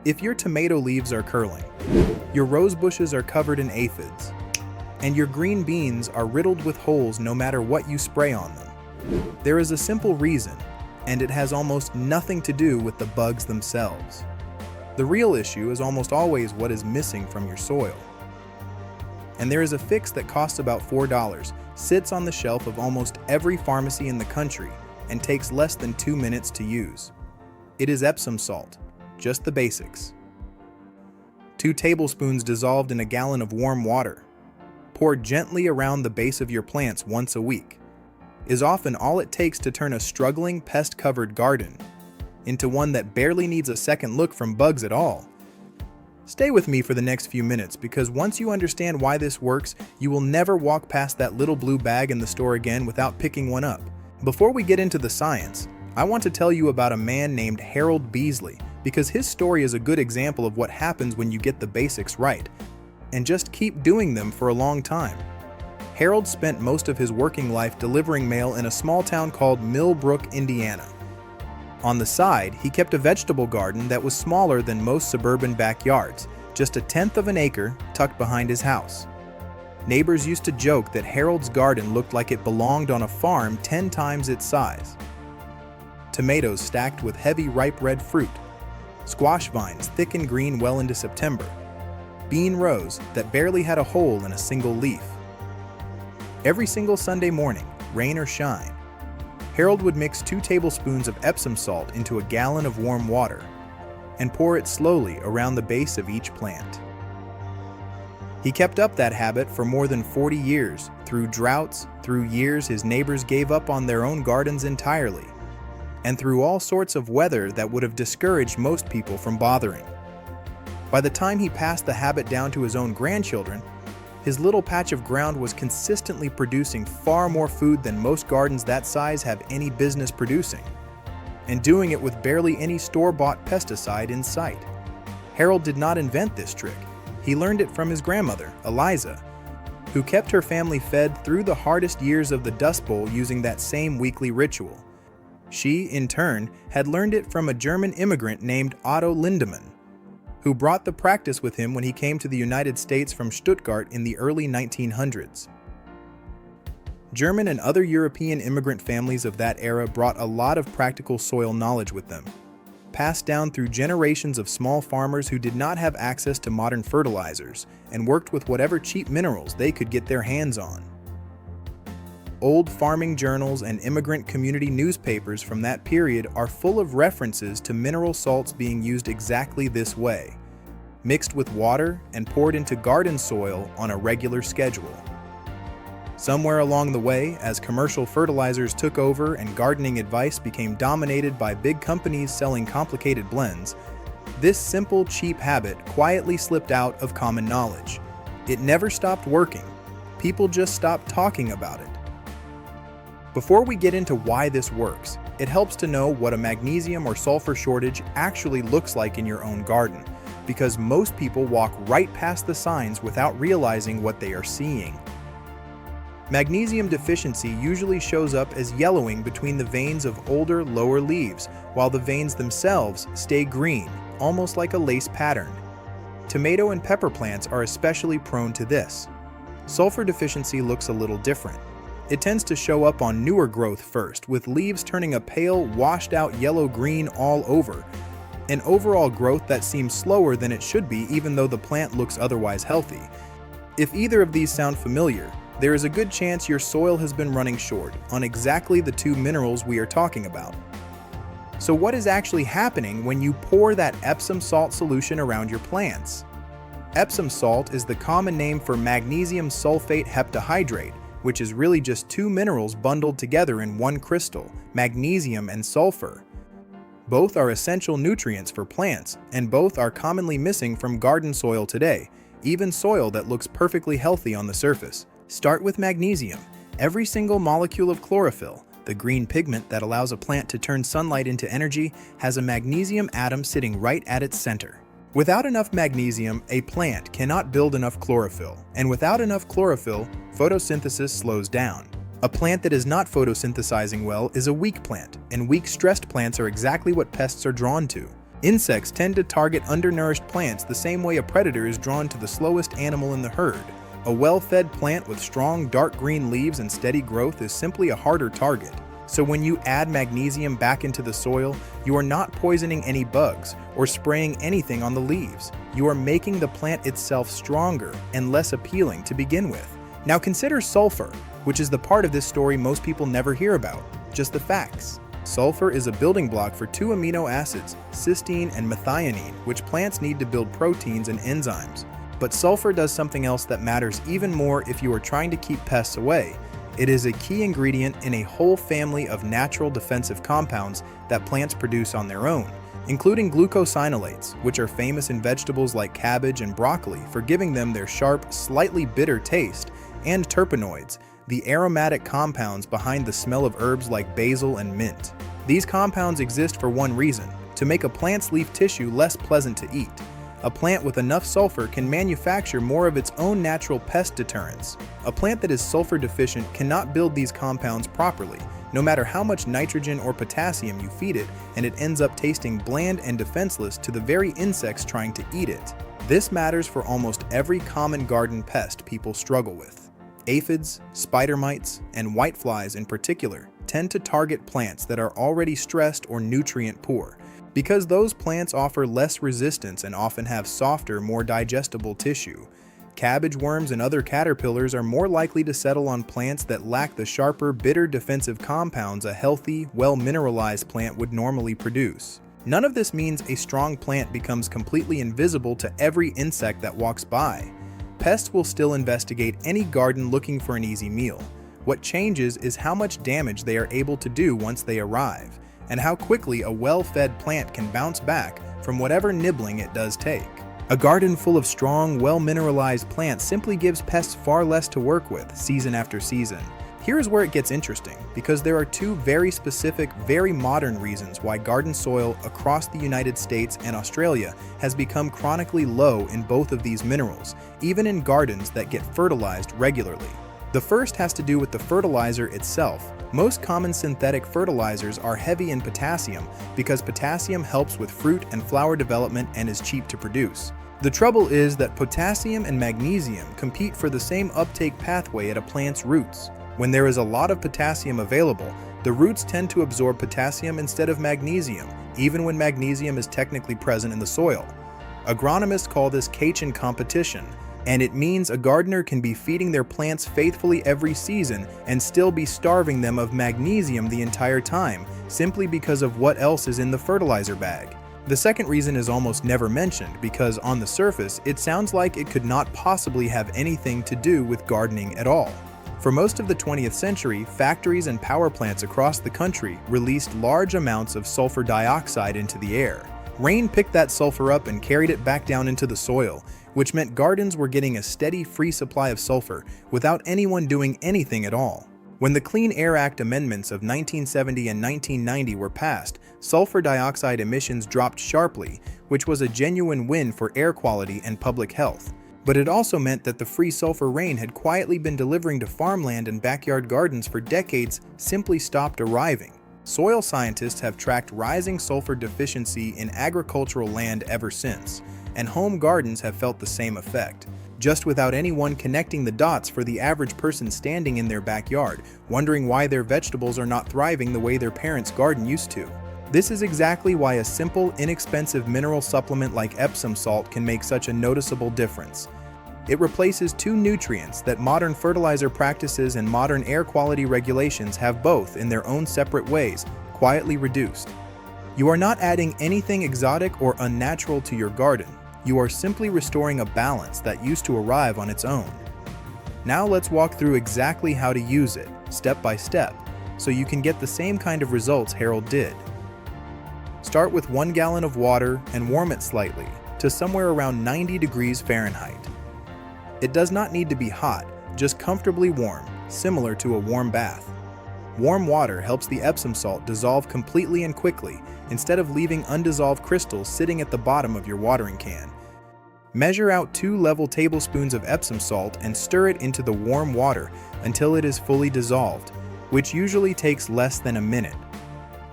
If your tomato leaves are curling, your rose bushes are covered in aphids, and your green beans are riddled with holes no matter what you spray on them, there is a simple reason, and it has almost nothing to do with the bugs themselves. The real issue is almost always what is missing from your soil. And there is a fix that costs about $4, sits on the shelf of almost every pharmacy in the country, and takes less than 2 minutes to use. It is Epsom salt, just the basics. 2 tablespoons dissolved in a gallon of warm water. Poured gently around the base of your plants once a week, is often all it takes to turn a struggling pest-covered garden into one that barely needs a second look from bugs at all. Stay with me for the next few minutes, because once you understand why this works, you will never walk past that little blue bag in the store again without picking one up. Before we get into the science, I want to tell you about a man named Harold Beasley, because his story is a good example of what happens when you get the basics right, and just keep doing them for a long time. Harold spent most of his working life delivering mail in a small town called Millbrook, Indiana. On the side, he kept a vegetable garden that was smaller than most suburban backyards, just 1/10 of an acre tucked behind his house. Neighbors used to joke that Harold's garden looked like it belonged on a farm 10 times its size. Tomatoes stacked with heavy ripe red fruit, squash vines thick and green well into September, bean rows that barely had a hole in a single leaf. Every single Sunday morning, rain or shine, Harold would mix 2 tablespoons of Epsom salt into a gallon of warm water and pour it slowly around the base of each plant. He kept up that habit for more than 40 years. Through droughts, through years his neighbors gave up on their own gardens entirely, and through all sorts of weather that would have discouraged most people from bothering. By the time he passed the habit down to his own grandchildren, his little patch of ground was consistently producing far more food than most gardens that size have any business producing, and doing it with barely any store-bought pesticide in sight. Harold did not invent this trick. He learned it from his grandmother, Eliza, who kept her family fed through the hardest years of the Dust Bowl using that same weekly ritual. She, in turn, had learned it from a German immigrant named Otto Lindemann, who brought the practice with him when he came to the United States from Stuttgart in the early 1900s. German and other European immigrant families of that era brought a lot of practical soil knowledge with them, passed down through generations of small farmers who did not have access to modern fertilizers and worked with whatever cheap minerals they could get their hands on. Old farming journals and immigrant community newspapers from that period are full of references to mineral salts being used exactly this way, mixed with water and poured into garden soil on a regular schedule. Somewhere along the way, as commercial fertilizers took over and gardening advice became dominated by big companies selling complicated blends, this simple, cheap habit quietly slipped out of common knowledge. It never stopped working. People just stopped talking about it. Before we get into why this works, it helps to know what a magnesium or sulfur shortage actually looks like in your own garden, because most people walk right past the signs without realizing what they are seeing. Magnesium deficiency usually shows up as yellowing between the veins of older, lower leaves, while the veins themselves stay green, almost like a lace pattern. Tomato and pepper plants are especially prone to this. Sulfur deficiency looks a little different. It tends to show up on newer growth first, with leaves turning a pale, washed-out yellow-green all over, an overall growth that seems slower than it should be even though the plant looks otherwise healthy. If either of these sound familiar, there is a good chance your soil has been running short on exactly the 2 minerals we are talking about. So what is actually happening when you pour that Epsom salt solution around your plants? Epsom salt is the common name for magnesium sulfate heptahydrate, which is really just 2 minerals bundled together in one crystal, magnesium and sulfur. Both are essential nutrients for plants, and both are commonly missing from garden soil today, even soil that looks perfectly healthy on the surface. Start with magnesium. Every single molecule of chlorophyll, the green pigment that allows a plant to turn sunlight into energy, has a magnesium atom sitting right at its center. Without enough magnesium, a plant cannot build enough chlorophyll, and without enough chlorophyll, photosynthesis slows down. A plant that is not photosynthesizing well is a weak plant, and weak stressed plants are exactly what pests are drawn to. Insects tend to target undernourished plants the same way a predator is drawn to the slowest animal in the herd. A well-fed plant with strong dark green leaves and steady growth is simply a harder target. So when you add magnesium back into the soil, you are not poisoning any bugs or spraying anything on the leaves. You are making the plant itself stronger and less appealing to begin with. Now consider sulfur, which is the part of this story most people never hear about. Just the facts. Sulfur is a building block for two amino acids, cysteine and methionine, which plants need to build proteins and enzymes. But sulfur does something else that matters even more if you are trying to keep pests away. It is a key ingredient in a whole family of natural defensive compounds that plants produce on their own, including glucosinolates, which are famous in vegetables like cabbage and broccoli for giving them their sharp, slightly bitter taste, and terpenoids, the aromatic compounds behind the smell of herbs like basil and mint. These compounds exist for one reason: to make a plant's leaf tissue less pleasant to eat. A plant with enough sulfur can manufacture more of its own natural pest deterrents. A plant that is sulfur deficient cannot build these compounds properly, no matter how much nitrogen or potassium you feed it, and it ends up tasting bland and defenseless to the very insects trying to eat it. This matters for almost every common garden pest people struggle with. Aphids, spider mites, and whiteflies in particular tend to target plants that are already stressed or nutrient poor, because those plants offer less resistance and often have softer, more digestible tissue. Cabbage worms and other caterpillars are more likely to settle on plants that lack the sharper, bitter defensive compounds a healthy, well-mineralized plant would normally produce. None of this means a strong plant becomes completely invisible to every insect that walks by. Pests will still investigate any garden looking for an easy meal. What changes is how much damage they are able to do once they arrive, and how quickly a well-fed plant can bounce back from whatever nibbling it does take. A garden full of strong, well-mineralized plants simply gives pests far less to work with season after season. Here's where it gets interesting, because there are two very specific, very modern reasons why garden soil across the United States and Australia has become chronically low in both of these minerals, even in gardens that get fertilized regularly. The first has to do with the fertilizer itself. Most common synthetic fertilizers are heavy in potassium because potassium helps with fruit and flower development and is cheap to produce. The trouble is that potassium and magnesium compete for the same uptake pathway at a plant's roots. When there is a lot of potassium available, the roots tend to absorb potassium instead of magnesium, even when magnesium is technically present in the soil. Agronomists call this Cajun competition, and it means a gardener can be feeding their plants faithfully every season and still be starving them of magnesium the entire time, simply because of what else is in the fertilizer bag. The second reason is almost never mentioned because on the surface, it sounds like it could not possibly have anything to do with gardening at all. For most of the 20th century, factories and power plants across the country released large amounts of sulfur dioxide into the air. Rain picked that sulfur up and carried it back down into the soil, which meant gardens were getting a steady free supply of sulfur without anyone doing anything at all. When the Clean Air Act amendments of 1970 and 1990 were passed, sulfur dioxide emissions dropped sharply, which was a genuine win for air quality and public health. But it also meant that the free sulfur rain had quietly been delivering to farmland and backyard gardens for decades simply stopped arriving. Soil scientists have tracked rising sulfur deficiency in agricultural land ever since, and home gardens have felt the same effect, just without anyone connecting the dots for the average person standing in their backyard, wondering why their vegetables are not thriving the way their parents' garden used to. This is exactly why a simple, inexpensive mineral supplement like Epsom salt can make such a noticeable difference. It replaces two nutrients that modern fertilizer practices and modern air quality regulations have both in their own separate ways, quietly reduced. You are not adding anything exotic or unnatural to your garden. You are simply restoring a balance that used to arrive on its own. Now let's walk through exactly how to use it, step by step, so you can get the same kind of results Harold did. Start with 1 gallon of water and warm it slightly to somewhere around 90 degrees Fahrenheit. It does not need to be hot, just comfortably warm, similar to a warm bath. Warm water helps the Epsom salt dissolve completely and quickly, instead of leaving undissolved crystals sitting at the bottom of your watering can. Measure out 2 level tablespoons of Epsom salt and stir it into the warm water until it is fully dissolved, which usually takes less than a minute.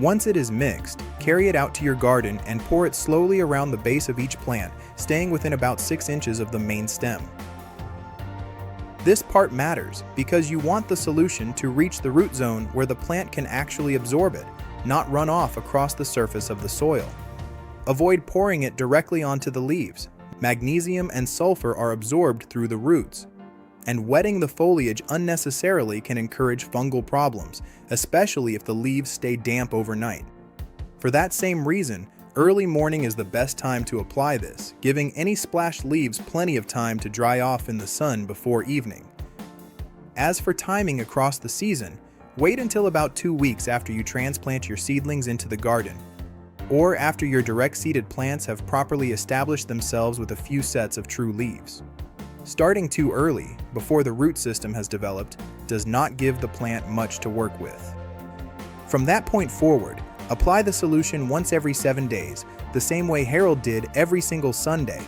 Once it is mixed, carry it out to your garden and pour it slowly around the base of each plant, staying within about 6 inches of the main stem. This part matters because you want the solution to reach the root zone where the plant can actually absorb it, not run off across the surface of the soil. Avoid pouring it directly onto the leaves. Magnesium and sulfur are absorbed through the roots, and wetting the foliage unnecessarily can encourage fungal problems, especially if the leaves stay damp overnight. For that same reason, early morning is the best time to apply this, giving any splashed leaves plenty of time to dry off in the sun before evening. As for timing across the season, wait until about 2 weeks after you transplant your seedlings into the garden, or after your direct-seeded plants have properly established themselves with a few sets of true leaves. Starting too early, before the root system has developed, does not give the plant much to work with. From that point forward, apply the solution once every 7 days, the same way Harold did every single Sunday,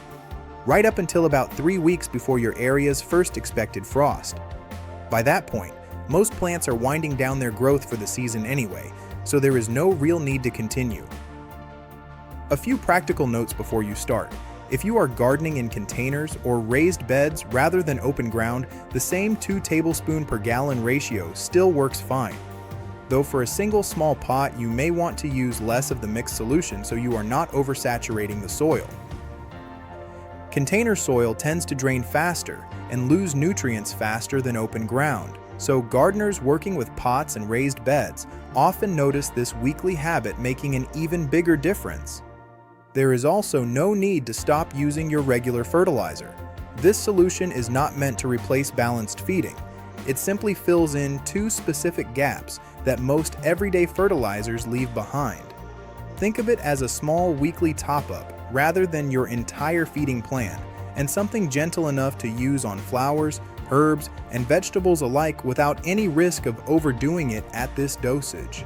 right up until about 3 weeks before your area's first expected frost. By that point, most plants are winding down their growth for the season anyway, so there is no real need to continue. A few practical notes before you start. If you are gardening in containers or raised beds rather than open ground, the same 2 tablespoons per gallon ratio still works fine. Though for a single small pot, you may want to use less of the mixed solution so you are not oversaturating the soil. Container soil tends to drain faster and lose nutrients faster than open ground, so gardeners working with pots and raised beds often notice this weekly habit making an even bigger difference. There is also no need to stop using your regular fertilizer. This solution is not meant to replace balanced feeding. It simply fills in 2 specific gaps that most everyday fertilizers leave behind. Think of it as a small weekly top-up rather than your entire feeding plan, and something gentle enough to use on flowers, herbs, and vegetables alike without any risk of overdoing it at this dosage.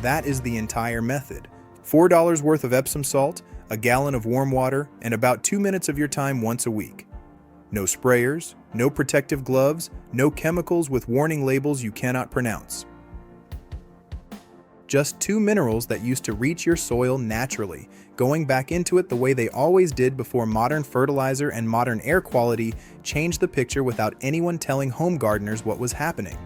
That is the entire method. $4 worth of Epsom salt, a gallon of warm water, and about 2 minutes of your time once a week. No sprayers, no protective gloves, no chemicals with warning labels you cannot pronounce. Just 2 minerals that used to reach your soil naturally, going back into it the way they always did before modern fertilizer and modern air quality changed the picture without anyone telling home gardeners what was happening.